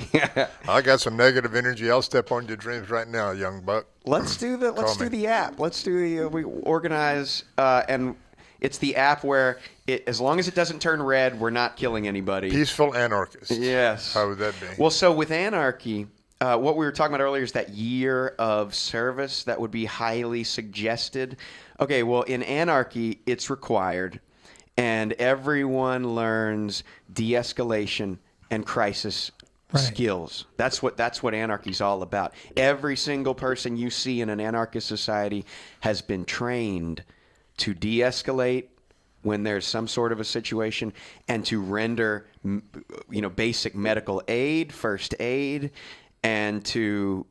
S1: I got some negative energy. I'll step on your dreams right now, young buck.
S2: Let's do the
S1: me.
S2: app. Let's do the we organize and it's the app where as long as it doesn't turn red, we're not killing anybody.
S1: Peaceful anarchists.
S2: Yes.
S1: How would that be?
S2: Well, so with anarchy, what we were talking about earlier is that year of service that would be highly suggested. Okay, well, in anarchy, it's required, and everyone learns de-escalation and crisis
S4: Right.
S2: skills. That's what anarchy's all about. Every single person you see in an anarchist society has been trained to de-escalate when there's some sort of a situation, and to render basic medical aid, first aid, and to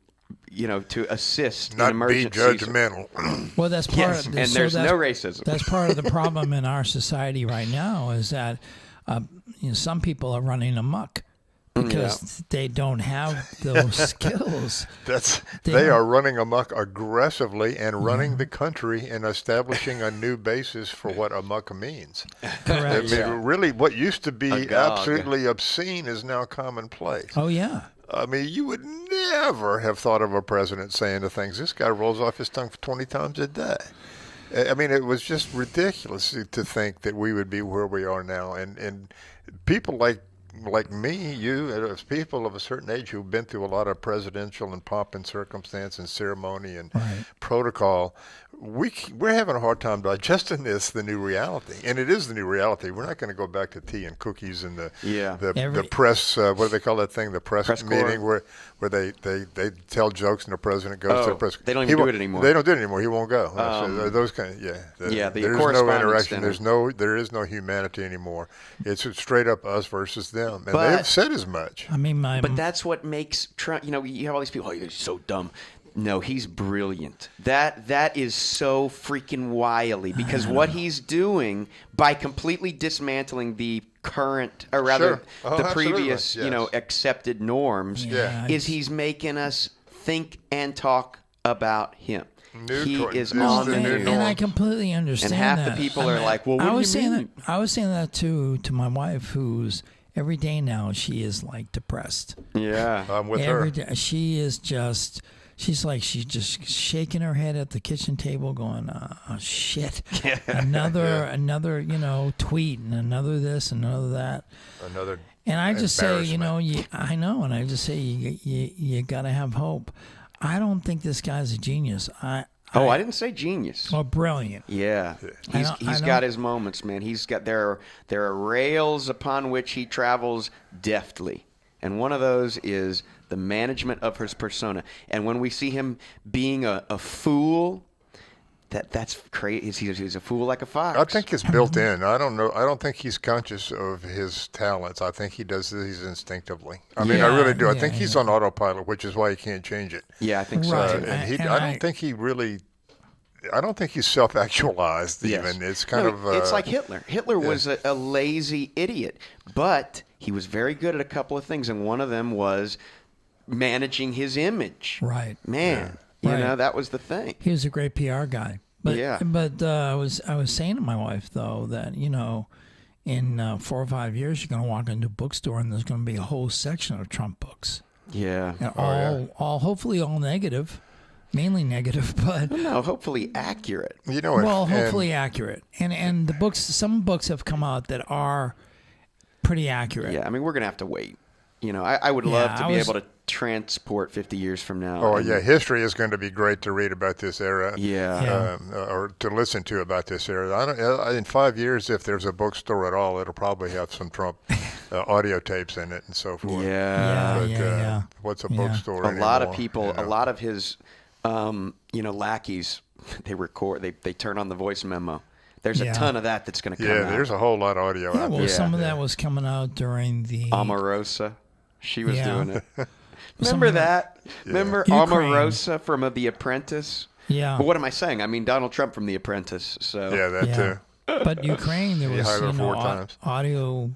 S2: assist in
S1: Not be
S2: emergencies.
S1: judgmental.
S4: Well, that's part
S2: Yes,
S4: of
S2: and there's no racism.
S4: That's part of the problem in our society right now is that some people are running amok because they don't have those skills.
S1: They are running amok aggressively and running the country and establishing a new basis for what amok means. I
S4: Correct.
S1: mean, really, what used to be
S2: Agog.
S1: absolutely obscene is now commonplace.
S4: Oh yeah.
S1: I mean, you would never have thought of a president saying the things this guy rolls off his tongue 20 times a day. I mean, it was just ridiculous to think that we would be where we are now. And people like me, you, as people of a certain age who've been through a lot of presidential and pomp and circumstance and ceremony and
S4: Right.
S1: protocol, we're having a hard time digesting this, the new reality, and it is the new reality. We're not going to go back to tea and cookies and the press. What do they call that thing? The press meeting
S2: corps.
S1: where they tell jokes and the president goes to the press.
S2: They don't even do it anymore.
S1: They don't do it anymore. He won't go. So those kind of
S2: the
S1: there's no interaction. There is no humanity anymore. It's straight up us versus them, and they've said as much.
S4: I mean,
S2: but that's what makes Trump. You have all these people. Oh, he's so dumb. No, he's brilliant. That is so freaking wily because what he's doing by completely dismantling the current, or rather the previous, accepted norms, is he's making us think and talk about him. He is on the news.
S4: And I completely understand
S2: that. And half
S4: that.
S2: the people are like, well, what do you mean?
S4: I was saying that to my wife, who's every day now she is like depressed.
S2: Yeah.
S1: I'm with her.
S4: Every day, she is just... She's just shaking her head at the kitchen table, going, "Oh shit! Another tweet, and another this, and another that."
S1: Another.
S4: And I just say, I know, and I just say, you got to have hope. I don't think this guy's a genius. I
S2: didn't say genius.
S4: Oh, brilliant.
S2: Yeah, he's got his moments, man. He's got there are rails upon which he travels deftly, and one of those is the management of his persona. And when we see him being a fool, that's crazy. He's a fool like a fox.
S1: I think it's built in. I don't know. I don't think he's conscious of his talents. I think he does these instinctually. I mean, I really do. I think he's on autopilot, which is why he can't change it.
S2: Yeah, I think so.
S1: And I don't think he really. I don't think he's self-actualized even. It's kind of...
S2: it's like Hitler. Hitler was a lazy idiot, but he was very good at a couple of things, and one of them was managing his image.
S4: Right.
S2: Man, you know, that was the thing.
S4: He was a great PR guy. But, But I was saying to my wife, though, that, in 4 or 5 years, you're going to walk into a bookstore and there's going to be a whole section of Trump books.
S2: Yeah.
S4: And all hopefully all negative. Mainly negative, but
S2: no, hopefully accurate.
S4: Hopefully accurate, and the books. Some books have come out that are pretty accurate.
S2: Yeah, I mean, we're gonna have to wait. I would love to be able to transport 50 years from now.
S1: Oh, history is going to be great to read about this era.
S2: Yeah.
S1: Or to listen to about this era. In 5 years, if there's a bookstore at all, it'll probably have some Trump audio tapes in it and so forth.
S2: Yeah.
S1: What's a bookstore anymore?
S2: A lot of people, a lot of his, lackeys, they record, they turn on the voice memo. There's a ton of that's going to come out.
S1: Yeah, there's a whole lot of audio out there.
S4: Some of that was coming out during the...
S2: Omarosa. She was doing it. Remember that? Yeah. Remember Omarosa from The Apprentice?
S4: Yeah.
S2: But what am I saying? I mean, Donald Trump from The Apprentice. So
S1: that too.
S4: But Ukraine, there was audio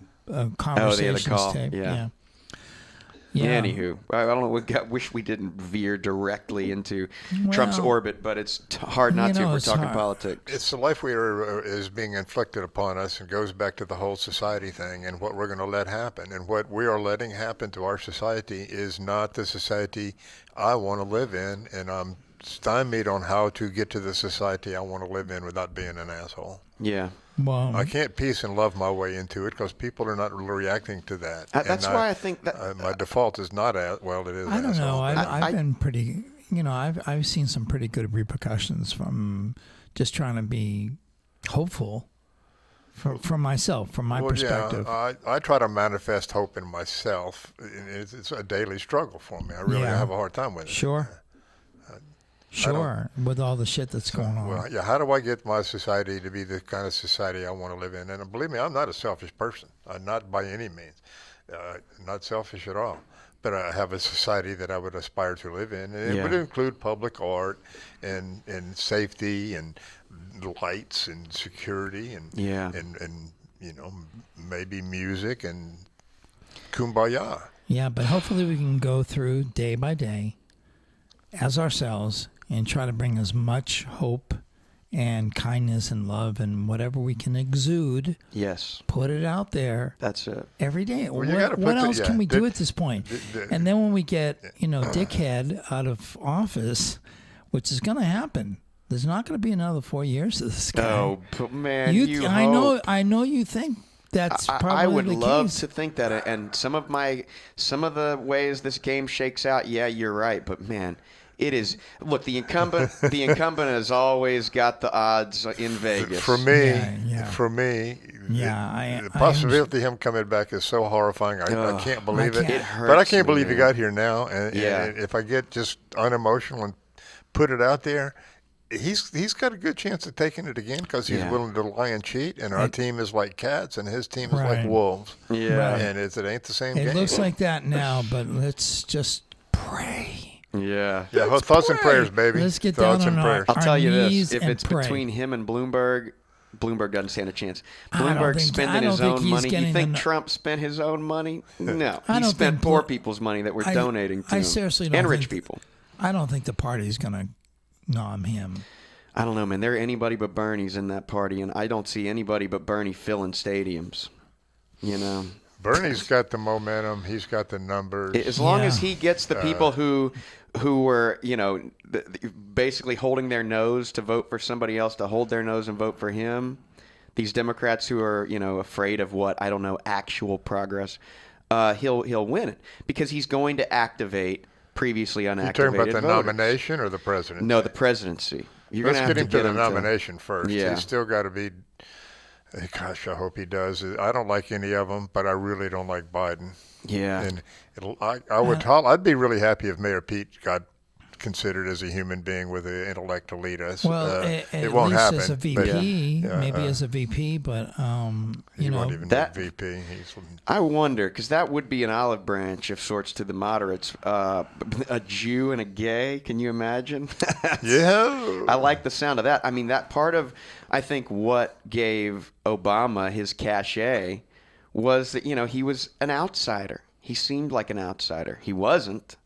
S4: conversations tape. Yeah.
S2: Anywho, I don't know. Wish we didn't veer directly into Trump's orbit, but it's hard not to. We're talking politics.
S1: It's the life we are is being inflicted upon us, and goes back to the whole society thing and what we're going to let happen. And what we are letting happen to our society is not the society I want to live in, and I'm stymied on how to get to the society I want to live in without being an asshole.
S2: Yeah.
S4: Well,
S1: I can't peace and love my way into it because people are not reacting to that.
S2: That's why I think that
S1: my default is not it is.
S4: I don't know. I've been pretty. I've seen some pretty good repercussions from just trying to be hopeful for myself, from my perspective.
S1: Yeah, I try to manifest hope in myself. It's a daily struggle for me. I really have a hard time with it.
S4: Sure, with all the shit that's going on.
S1: Well, how do I get my society to be the kind of society I want to live in? And believe me, I'm not a selfish person. Not by any means. Not selfish at all. But I have a society that I would aspire to live in. And it would include public art and safety and lights and security and maybe music and kumbaya.
S4: Yeah, but hopefully we can go through day by day as ourselves and try to bring as much hope and kindness and love and whatever we can exude.
S2: Yes.
S4: Put it out there.
S2: That's it.
S4: Every day. What else can we do at this point? And then when we get, dickhead out of office, which is going to happen, there's not going to be another 4 years of this guy.
S2: Oh, but man,
S4: I know you think that's probably
S2: I would
S4: the
S2: love
S4: case.
S2: to think that, and some of the ways this game shakes out, you're right. But man, It is. Look, the incumbent has always got the odds in Vegas.
S1: For me,
S4: Yeah,
S1: the possibility of him coming back is so horrifying. I can't believe it.
S2: It hurts
S1: but I can't
S2: me,
S1: believe he
S2: man.
S1: got here now. And if I get just unemotional and put it out there, he's got a good chance of taking it again because he's willing to lie and cheat. And our team is like cats, and his team is like wolves.
S2: Yeah.
S1: And it ain't the same game.
S4: It looks like that now, but let's just pray.
S2: Yeah.
S1: Yeah, thoughts and prayers, baby.
S4: Let's get
S1: thoughts
S4: down
S1: and
S4: on
S1: prayers.
S2: I'll tell you
S4: knees
S2: this: if
S4: and
S2: it's
S4: pray.
S2: between him and Bloomberg doesn't stand a chance.
S4: I don't
S2: Bloomberg's
S4: think-
S2: spending
S4: I don't
S2: his
S4: think
S2: own
S4: he's
S2: money. You
S4: getting
S2: think
S4: the-
S2: Trump spent his own money? No,
S4: I
S2: he
S4: don't
S2: spent
S4: think
S2: poor
S4: Blo-
S2: people's money that we're
S4: I-
S2: donating to
S4: I
S2: him.
S4: seriously don't
S2: and rich
S4: think-
S2: people.
S4: I don't think the party's going to nom him.
S2: I don't know, man. There are anybody but Bernie's in that party, and I don't see anybody but Bernie filling stadiums. You know,
S1: Bernie's got the momentum. He's got the numbers.
S2: as long
S4: Yeah.
S2: as he gets the people who were, basically holding their nose to vote for somebody else to hold their nose and vote for him. These Democrats who are, afraid of actual progress, he'll win it because he's going to activate previously unactivated
S1: You're talking about the
S2: voters.
S1: nomination or the presidency?
S2: No, the presidency. You're
S1: Let's
S2: gonna have
S1: get him
S2: to
S1: to the
S2: him
S1: nomination first.
S2: Yeah.
S1: He's still got to be. Gosh, I hope he does. I don't like any of them, but I really don't like Biden.
S2: Yeah.
S1: And I'd be really happy if Mayor Pete got considered as a human being with the intellect to lead us.
S4: Well,
S1: it
S4: at
S1: won't
S4: least
S1: happen.
S4: as a
S1: but
S4: VP, maybe as a VP, but
S1: he won't even
S2: that-
S1: be VP.
S2: I wonder, because that would be an olive branch of sorts to the moderates. A Jew and a gay, can you imagine?
S1: Yeah.
S2: I like the sound of that. I mean, that part of, I think, what gave Obama his cachet was that, he was an outsider. He seemed like an outsider. He wasn't,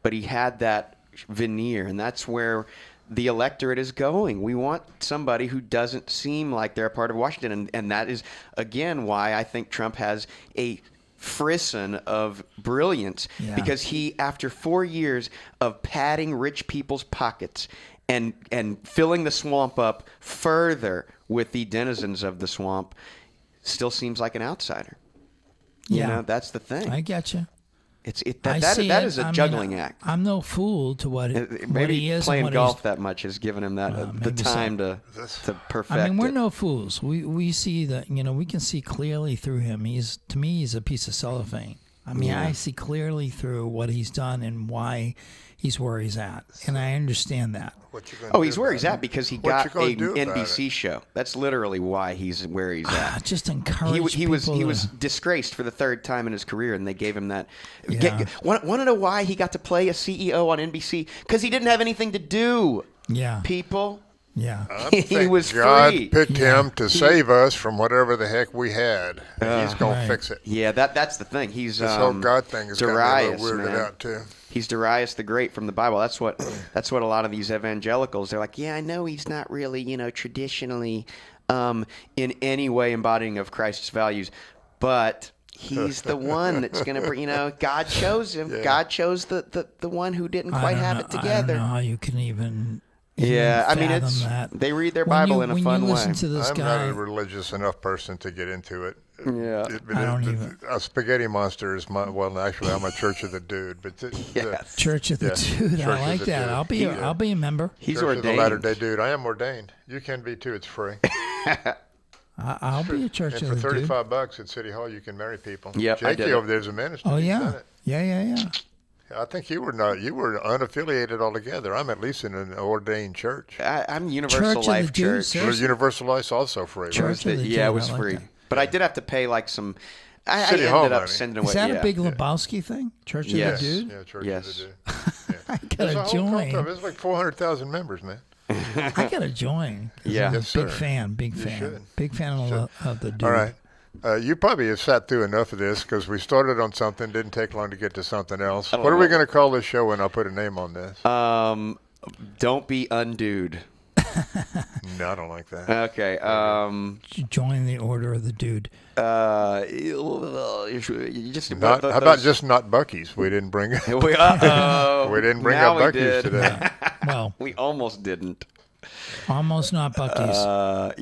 S2: but he had that veneer, and that's where the electorate is going. We want somebody who doesn't seem like they're a part of Washington, and that is, again, why I think Trump has a frisson of brilliance, because he, after 4 years of padding rich people's pockets and filling the swamp up further with the denizens of the swamp, still seems like an outsider. That's the thing.
S4: I get you.
S2: That is a juggling act.
S4: I'm no fool to what
S2: Maybe
S4: he is.
S2: playing
S4: and what
S2: golf that much has given him that the
S4: maybe
S2: time to perfect.
S4: I mean, we're
S2: it.
S4: no fools. We see that. We can see clearly through him. To me, he's a piece of cellophane. I mean, I see clearly through what he's done and why he's where he's at, and I understand that.
S2: He's where he's at because he got an NBC
S1: it?
S2: show. That's literally why he's where he's at.
S4: Just encourage
S2: He was
S4: people to-
S2: disgraced for the third time in his career, and they gave him that.
S4: Yeah.
S2: Want to know why he got to play a CEO on NBC? Because he didn't have anything to do.
S4: Yeah.
S2: People.
S4: Yeah.
S2: He was
S1: God
S2: free.
S1: picked him to save us from whatever the heck we had. And he's going to fix it.
S2: Yeah, that's the thing. He's
S1: This whole God thing is going to be a
S2: Darius,
S1: little weirded
S2: man.
S1: out, too.
S2: He's Darius the Great from the Bible. That's what a lot of these evangelicals, they're like, yeah, I know he's not really, traditionally in any way embodying of Christ's values, but he's the one that's going to bring, God chose him.
S1: Yeah.
S2: God chose the one who didn't quite have it
S4: I
S2: together.
S4: don't know how you can even.
S2: Yeah, I mean,
S4: fathom that.
S2: they read their
S4: When
S2: Bible
S4: you-
S2: in a
S4: when
S2: fun
S4: you listen
S2: way.
S4: to this
S1: I'm
S4: guy,
S1: not a religious enough person to get into it.
S2: Yeah.
S4: I don't even-
S1: A spaghetti monster is actually, I'm a Church of the Dude. But
S2: Yes.
S4: Church of the Dude,
S1: Church of
S4: I like
S1: the
S4: that.
S1: Dude.
S4: I'll be a member.
S2: He's
S1: Church of the
S2: ordained.
S1: Latter-day Dude. I am ordained. You can be, too. It's free.
S4: I'll be a Church
S1: And
S4: of
S1: for
S4: the Dude.
S1: $35 at City Hall, you can marry people.
S2: Yep, I
S1: Jakey
S2: did it.
S1: over there's a minister.
S4: Oh
S1: He's done
S4: yeah,
S1: it.
S4: yeah.
S1: I think you were unaffiliated altogether. I'm at least in an ordained church.
S2: I'm Universal
S4: Church of the
S2: Life
S4: Jews,
S2: Church.
S4: sir.
S1: Well, Universal Life's also free. right?
S4: Church of the
S2: Yeah, it
S4: Dude,
S2: was
S4: I like
S2: free.
S4: that.
S2: But I did have to pay like some. I
S1: City Hall
S2: ended up
S1: money.
S2: sending away.
S4: Is that
S2: yeah.
S4: a big Lebowski thing? Church of
S2: Yes.
S4: the Dude?
S1: Yeah, Church
S2: Yes.
S1: of the Dude.
S4: I
S1: There's a
S4: gotta
S1: whole cult of it.
S4: join.
S1: There's like 400,000 members, man.
S4: I gotta join. 'Cause
S2: Yeah.
S4: I'm a
S1: Yes, sir.
S4: big fan.
S1: You should.
S4: Big fan of the Dude.
S1: All right. You probably have sat through enough of this because we started on something, didn't take long to get to something else. What are we going to call this show when I'll put a name on this?
S2: Don't be undued.
S1: No, I don't like that.
S2: Okay.
S4: Join the Order of the Dude.
S2: You just
S1: How about just not Bucky's? We didn't bring
S2: We, uh-oh.
S1: we didn't bring
S2: Now
S1: up
S2: we
S1: Bucky's
S2: did.
S1: today.
S4: Well,
S2: We almost didn't.
S4: almost not Bucky's.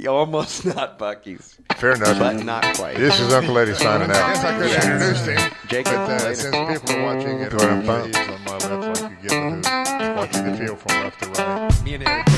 S2: Almost not Bucky's,
S1: Fair enough.
S2: but not quite.
S1: This is Uncle Eddie signing out. I guess I could have
S2: Yeah.
S1: introduced him,
S2: Jacob,
S1: but
S2: later.
S1: since people are watching it on my left, like you give the who. watching the field from left to right.
S2: Me and Eric